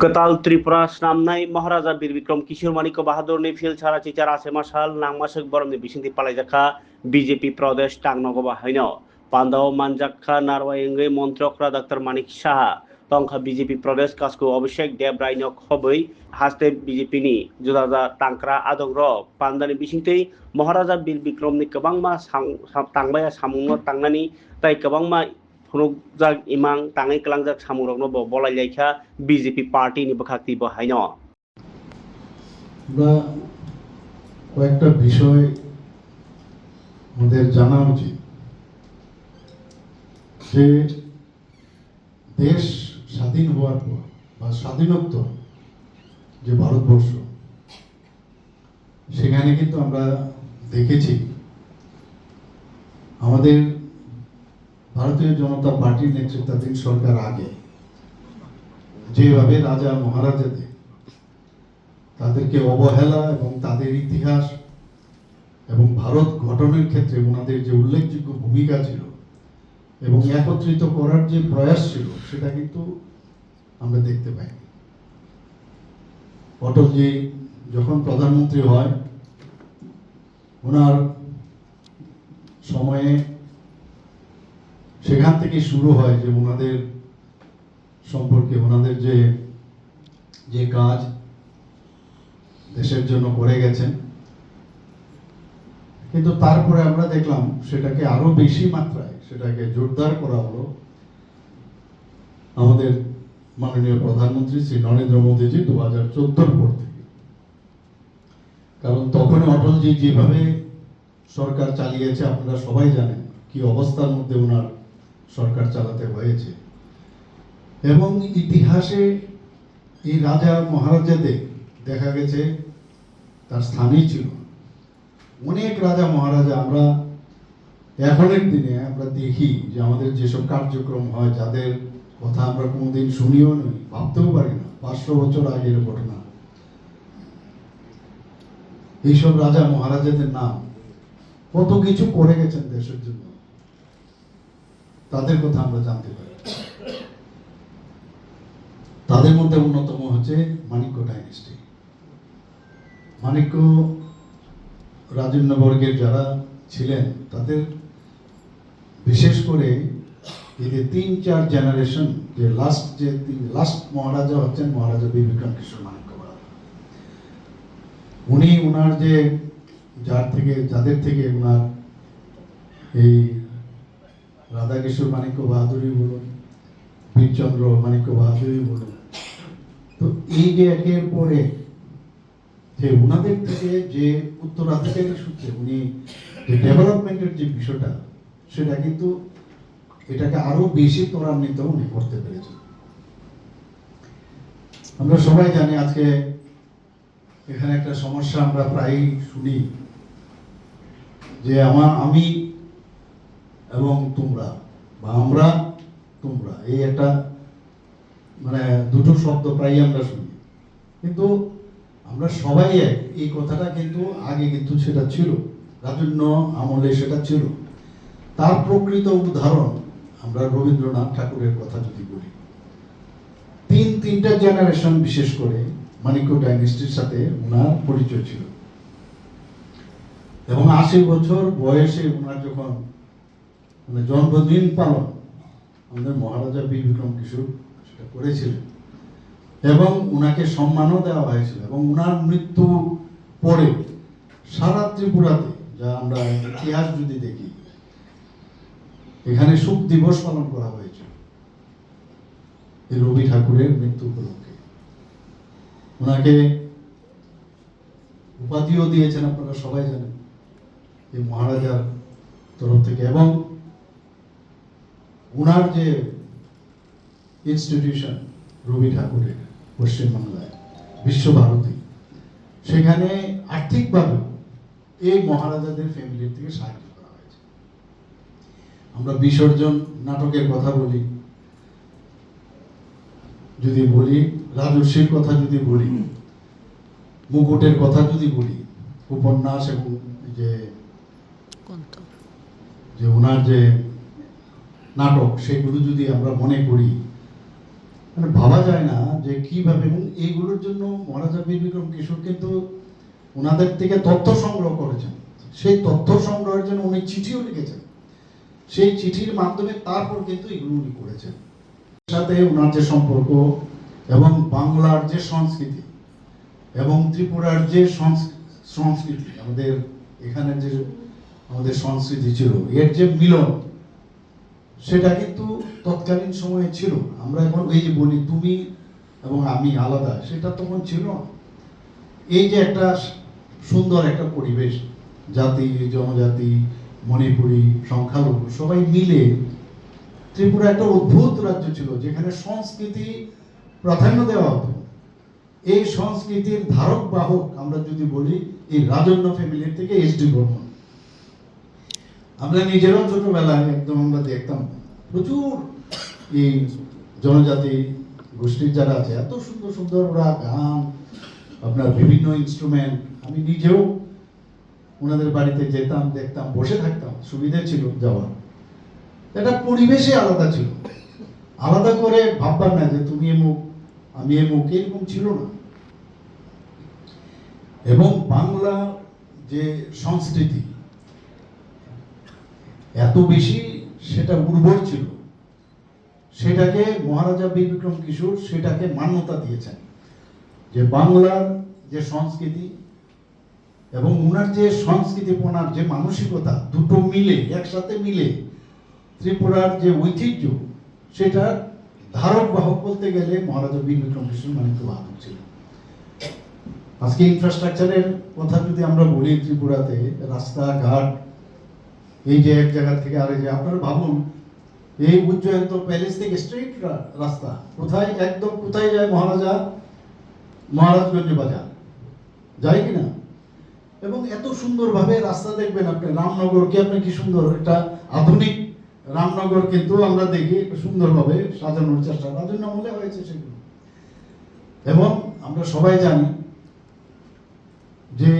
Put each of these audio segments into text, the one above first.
Ketal Tripura Snamnai Maharaja Bir Bikram Kishore Manik Bahadur Nifil Chara Chichar Asemashal Nangmasek Borom Bishinti Palajaka BJP Pradesh Tangnogoba Haino Pandao Manjaka Narwainge Montrokra Dr. Manik Shaha Tongka BJP Pradesh Kasku Abhishek Deb Rainok Hoboi Haste BJP ni Judaza Tankra Adogro Pandani Bishinti Maharaja Bir Bikram ni Kabangma Tangbaya Samungo Tangani Tai Kabangma Funukjak imang tangai kelangjak samurokno bo bolai laika BJP party ni bakakti bo haino আমরা কয়েকটা বিষয় আমাদের জানা উচিত যে দেশ স্বাধীন হওয়ার পর বা স্বাধীনোত্তর যে ভারতবর্ষ সেখানে কিন্তু আমরা দেখেছি আমাদের ভারতীয় জনতা পার্টির নেতৃত্বাধীন সরকার আগে যেভাবে রাজা মহারাজাদের তাদেরকে অবহেলা এবং তাদের ইতিহাস এবং ভারত গঠনের ক্ষেত্রে ওনাদের যে উল্লেখযোগ্য ভূমিকা ছিল এবং একত্রিত করার যে প্রয়াস ছিল সেটা কিন্তু আমরা দেখতে পাই। অটলজি যখন প্রধানমন্ত্রী হয় ওনার সময়ে সেখান থেকে শুরু হয় যে ওনাদের সম্পর্কে ওনাদের যে কাজ দেশের জন্য করে গেছেন, কিন্তু তারপরে আমরা দেখলাম সেটাকে আরো বেশি মাত্রায় সেটাকে জোরদার করা হলো আমাদের মাননীয় প্রধানমন্ত্রী শ্রী নরেন্দ্র মোদীজি 2014 পর থেকে। কারণ তখন অটলজি যেভাবে সরকার চালিয়েছে আপনারা সবাই জানেন কি অবস্থার মধ্যে ওনার সরকার চালাতে হয়েছে এবং ইতিহাসে এই রাজা মহারাজাদের দেখা গেছে তার স্থানই ছিল। অনেক রাজা মহারাজা আমরা এখনের দিনে আমরা দেখি যে আমাদের যেসব কার্যক্রম হয় যাদের কথা আমরা কোনোদিন শুনিও নই, ভাবতেও পারি না, 500 বছর আগের ঘটনা। এইসব রাজা মহারাজাদের নাম কত কিছু করে গেছেন দেশের জন্য, তাদের কথা আমরা জানতে পারি। তাদের মধ্যে অন্যতম হচ্ছে মানিক্য ডাইনেস্টি। মানিক্য রাজন্যবর্গের যারা ছিলেন তাদের বিশেষ করে এই যে 3-4 জেনারেশন যে লাস্ট মহারাজা হচ্ছেন মহারাজা বীর বিক্রম কিশোর মানিক্য বাহাদুর। উনি ওনার যাদের থেকে ওনার এই রাধাকিশোর মানিক্য বাহাদুরই বলুন, বীরচন্দ্র মানিক্য বাহাদুরই বলুন, তো এই যে একের পরে যে ওনাদের থেকে যে উত্তরাধিকারের সূত্রে উনি যে ডেভেলপমেন্টের যে বিষয়টা সেটা কিন্তু এটাকে আরো বেশি ত্বরান্বিত উনি করতে পেরেছেন। আমরা সবাই জানি আজকে এখানে একটা সমস্যা আমরা প্রায়ই শুনি যে আমি এবং তোমরা বা আমরা তোমরা এই একটা মানে দুটো শব্দ প্রায় আমরা শুনি, কিন্তু আমরা সবাই এই কথাটা কিন্তু আগে কিন্তু সেটা ছিল, রাজন্য আমলে সেটা ছিল। তার প্রকৃত উদাহরণ আমরা রবীন্দ্রনাথ ঠাকুরের কথা যদি বলি, তিনটা জেনারেশন বিশেষ করে মানিক্য ডাইনেস্টির সাথে ওনার পরিচয় ছিল এবং 80 বছর বয়সে ওনার যখন মানে জন্মদিন পালন আমাদের মহারাজা বীর বিক্রম কিশোর সেটা করেছিলেন এবং ওনাকে সম্মানও দেওয়া হয়েছিল এবং ওনার মৃত্যু পরে সারা ত্রিপুরাতে যা আমরা ইতিহাস যদি দেখি এখানে শোক দিবস পালন করা হয়েছে এই রবি ঠাকুরের মৃত্যু উপলক্ষে। ওনাকে উপাধিও দিয়েছেন আপনারা সবাই জানেন এই মহারাজার তরফ থেকে এবং ওনার যে ইনস্টিটিউশন রবি ঠাকুরের পশ্চিমবাংলায় বিশ্বভারতী, সেখানে আর্থিকভাবে এই মহারাজাদের ফ্যামিলির থেকে সাহায্য করা হয়েছে। আমরা বিসর্জন নাটকের কথা বলি, যদি বলি রাজস্বীর কথা যদি বলি, মুকুটের কথা যদি বলি, উপন্যাস এবং যে ওনার যে নাটক সেগুলো যদি আমরা মনে করি মানে ভাবা যায় না যে কিভাবে, এবং এইগুলোর জন্য মহারাজা বীর বিক্রম কিশোর কিন্তু ওনাদের থেকে তথ্য সংগ্রহ করেছেন। সেই তথ্য সংগ্রহের জন্য উনি চিঠিও লিখেছেন, সেই চিঠির মাধ্যমে তারপর কিন্তু এগুলো উনি করেছেন। সাথে ওনার যে সম্পর্ক এবং বাংলার যে সংস্কৃতি এবং ত্রিপুরার যে সংস্কৃতি, আমাদের এখানে যে আমাদের সংস্কৃতি ছিল, এর যে মিলন, সেটা কিন্তু তৎকালীন সময়ে ছিল। আমরা এখন এই যে বলি তুমি এবং আমি আলাদা, সেটা তখন ছিল না। এই যে একটা সুন্দর একটা পরিবেশ, জাতি জনজাতি মণিপুরি সংখ্যালঘু সবাই মিলে ত্রিপুরা একটা অদ্ভুত রাজ্য ছিল, যেখানে সংস্কৃতি প্রাধান্য দেওয়া হতো। এই সংস্কৃতির ধারক বাহক আমরা যদি বলি, এই রাজন্য ফ্যামিলির থেকে এসডি বর্মন। আমরা নিজেরাও ছোটবেলায় একদম আমরা দেখতাম প্রচুর এই জনজাতি গোষ্ঠীর যারা আছে, এত সুন্দর সুন্দর ওরা গান, আপনার বিভিন্ন ইনস্ট্রুমেন্ট। আমি নিজেও ওনাদের বাড়িতে যেতাম, দেখতাম, বসে থাকতাম, সুবিধা ছিল যাওয়ার। একটা পরিবেশে আলাদা ছিল, আলাদা করে ভাববার না যে তুমি এমুক আমি এমুক, এরকম ছিল না। এবং বাংলা যে সংস্কৃতি এত বেশি সেটা উর্বর ছিল, সেটাকে মহারাজা বীর বিক্রম কিশোর সেটাকে মান্যতা দিয়েছেন, যে বাংলার যে সংস্কৃতি এবং উনার যে সংস্কৃতিপনার যে মানসিকতা, দুটো মিলে একসাথে মিলে ত্রিপুরার যে ঐতিহ্য, সেটার ধারক বাহক বলতে গেলে মহারাজা বীর বিক্রম কিশোর মানিক্য বাহাদুর ছিল। আজকে ইনফ্রাস্ট্রাকচারের কথা যদি আমরা বলি, ত্রিপুরাতে রাস্তাঘাট, এই যে এক জায়গা থেকে আরেক জায়গা, আপনারা ভাবুন এই উজ্জয়ন্ত প্যালেস থেকে স্ট্রেট রাস্তা কোথায়, একদম কোথায় যায়, মহারাজগঞ্জ বাজার যায় কিনা। এবং এত সুন্দরভাবে রাস্তা দেখবেন আপনি, রামনগরকে আপনি কি সুন্দর একটা আধুনিক রামনগর কিন্তু আমরা দেখি সুন্দরভাবে সাজানোর চেষ্টা রাজন্য আমলে হয়েছে সেগুলো। এবং আমরা সবাই জানি যে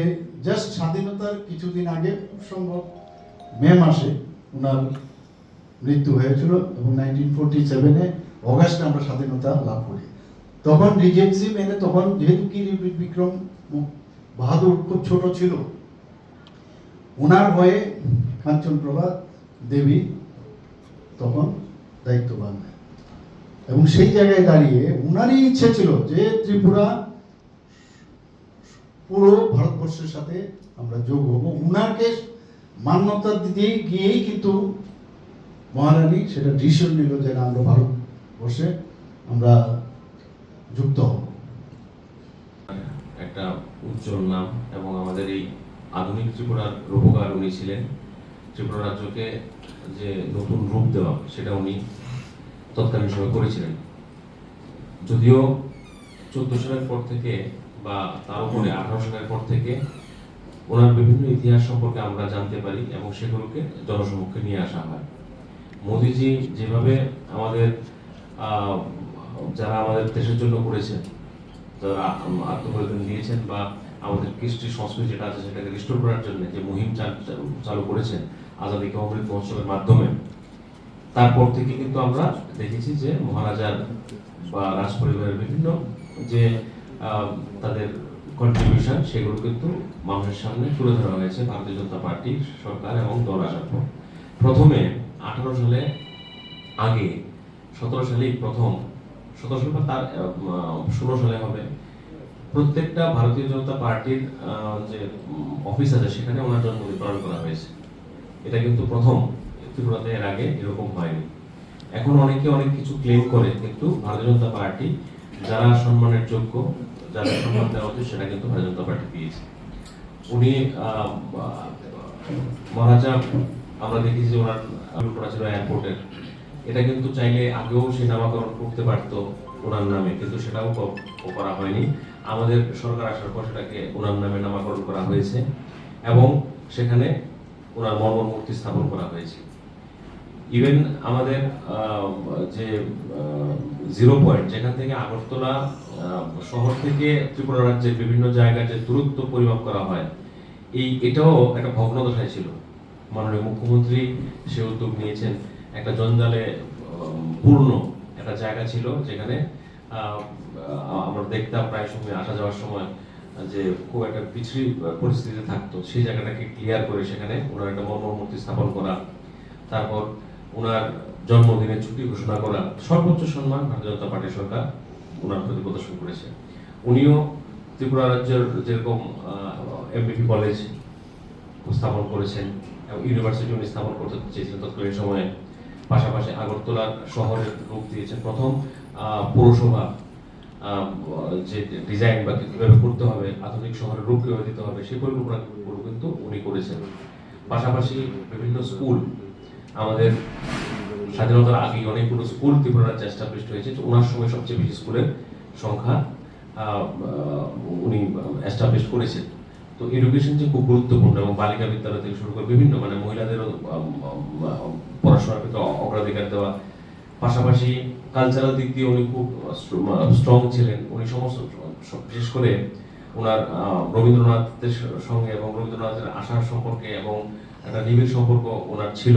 জাস্ট স্বাধীনতার কিছুদিন আগে, খুব সম্ভব মে মাসে ওনার মৃত্যু হয়েছিল, এবং 1947-এ অগাস্টে আমরা স্বাধীনতা লাভ করি। তখন রিজেন্সি মেনে, তখন যেহেতু কি বিক্রম বাহাদুর খুব ছোট ছিল, ওনার হয়ে কাঞ্চনপ্রভা দেবী তখন দায়িত্ববান। এবং সেই জায়গায় দাঁড়িয়ে উনারই ইচ্ছে ছিল যে ত্রিপুরা পুরো ভারতবর্ষের সাথে আমরা যোগ হবো। উনাকে মান্যতা দিতে গিয়েই কিন্তু মহারানী সেটা ডিসিশন নিল যে না, আমরা ভারতবর্ষে আমরা যুক্ত হব। একটা উজ্জ্বল নাম, এবং আমাদের এই আধুনিক ত্রিপুরার রূপকার উনি ছিলেন। ত্রিপুরা রাজ্যকে যে নতুন রূপ দেওয়া, সেটা উনি তৎকালীন সময় করেছিলেন। যদিও 14 সালের পর থেকে বা তার উপরে 18 সালের পর থেকে ওনার বিভিন্ন ইতিহাস সম্পর্কে আমরা জানতে পারি, এবং সেগুলোকে জনসমক্ষে নিয়ে আসা হয়। মোদিজি যেভাবে আমাদের যারা আমাদের দেশের জন্য করেছেন, যারা আত্মবলিদান দিয়েছেন, বা আমাদের কৃষ্টি সংস্কৃতি যেটা আছে সেটাকে রিস্টোর করার জন্য যে মুহিম চালু করেছেন আজাদী কা অমৃত মহোৎসবের মাধ্যমে, তারপর থেকে কিন্তু আমরা দেখেছি যে মহারাজার বা রাজ পরিবারের বিভিন্ন যে তাদের কন্ট্রিবিউশন, সেগুলো কিন্তু মানুষের সামনে তুলে ধরা হয়েছে ভারতীয় জনতা পার্টির সরকার এবং দল আসার পর। প্রথমে 18 সালে আগে, 17 সালেই প্রথম, 17 সালে বা তার 16 সালে হবে, প্রত্যেকটা ভারতীয় জনতা পার্টির যে অফিস আছে সেখানে ওনার জন্মদিন পালন করা হয়েছে। এটা কিন্তু প্রথম, ত্রিপুরাতে এর আগে এরকম হয়নি। এখন অনেকে অনেক কিছু ক্লেম করে, কিন্তু ভারতীয় জনতা পার্টি যারা সম্মানের যোগ্য, যারা সম্মান দেওয়া উচিত, সেটা কিন্তু ভারতীয় জনতা পার্টি দিয়েছে। উনি মহারাজা, আমরা দেখেছি যে ওনার করা ছিল এয়ারপোর্টের, এটা কিন্তু চাইলে আগেও সে নামকরণ করতে পারতো ওনার নামে, কিন্তু সেটাও করা হয়নি। আমাদের সরকার আসার পর সেটাকে ওনার নামে নামকরণ করা হয়েছে, এবং সেখানে ওনার মূর্তি স্থাপন করা হয়েছে। ইভেন আমাদের যে জিরো পয়েন্ট, যেখান থেকে আগরতলা শহর থেকে ত্রিপুরা রাজ্যের বিভিন্ন জায়গায় যে দূরত্ব পরিমাপ করা হয়, এটাও একটা ভগ্নদশায় ছিল। মাননীয় মুখ্যমন্ত্রী সে উদ্যোগ নিয়েছেন, একটা জঞ্জালে পূর্ণ একটা জায়গা ছিল, যেখানে আমরা দেখতাম প্রায় সময় আসা যাওয়ার সময় যে খুব একটা পিছড়ি পরিস্থিতিতে থাকতো, সেই জায়গাটাকে ক্লিয়ার করে সেখানে ওনার একটা মর্মমূর্তি স্থাপন করা, তারপর ওনার জন্মদিনে ছুটি ঘোষণা করা, সর্বোচ্চ সম্মান ভারতীয় জনতা পার্টি সরকার ওনার প্রতি প্রদর্শন করেছে। উনিও ত্রিপুরা রাজ্যের যেরকম এমবিপি কলেজ স্থাপন করেছেন এবং ইউনিভার্সিটি উনি স্থাপন করতে চেয়েছিলেন তৎকালীন সময়ে, পাশাপাশি আগরতলার শহরের রূপ দিয়েছেন। প্রথম পৌরসভা যে ডিজাইন বা কিভাবে করতে হবে, আধুনিক শহরের রূপ কিভাবে দিতে হবে, সেই পরিকল্পনা কিন্তু উনি করেছেন। পাশাপাশি বিভিন্ন স্কুল, আমাদের স্বাধীনতার আগে অনেকগুলো স্কুল ত্রিপুরা রাজ্যে এস্টাবলিশড হয়েছে, ওনার সময় সবচেয়ে বেশি স্কুলের সংখ্যা উনি এস্টাবলিশ করেছেন। তো এডুকেশন যে খুব গুরুত্বপূর্ণ, এবং বালিকা বিদ্যালয় থেকে শুরু করে বিভিন্ন মানে মহিলাদেরও পড়াশোনার ক্ষেত্রে অগ্রাধিকার দেওয়া, পাশাপাশি কালচারাল দিক দিয়ে উনি খুব স্ট্রং ছিলেন। উনি সমস্ত বিশেষ করে ওনার রবীন্দ্রনাথের সঙ্গে এবং রবীন্দ্রনাথের আশার সম্পর্কে এবং একটা নিবিড় সম্পর্ক ওনার ছিল।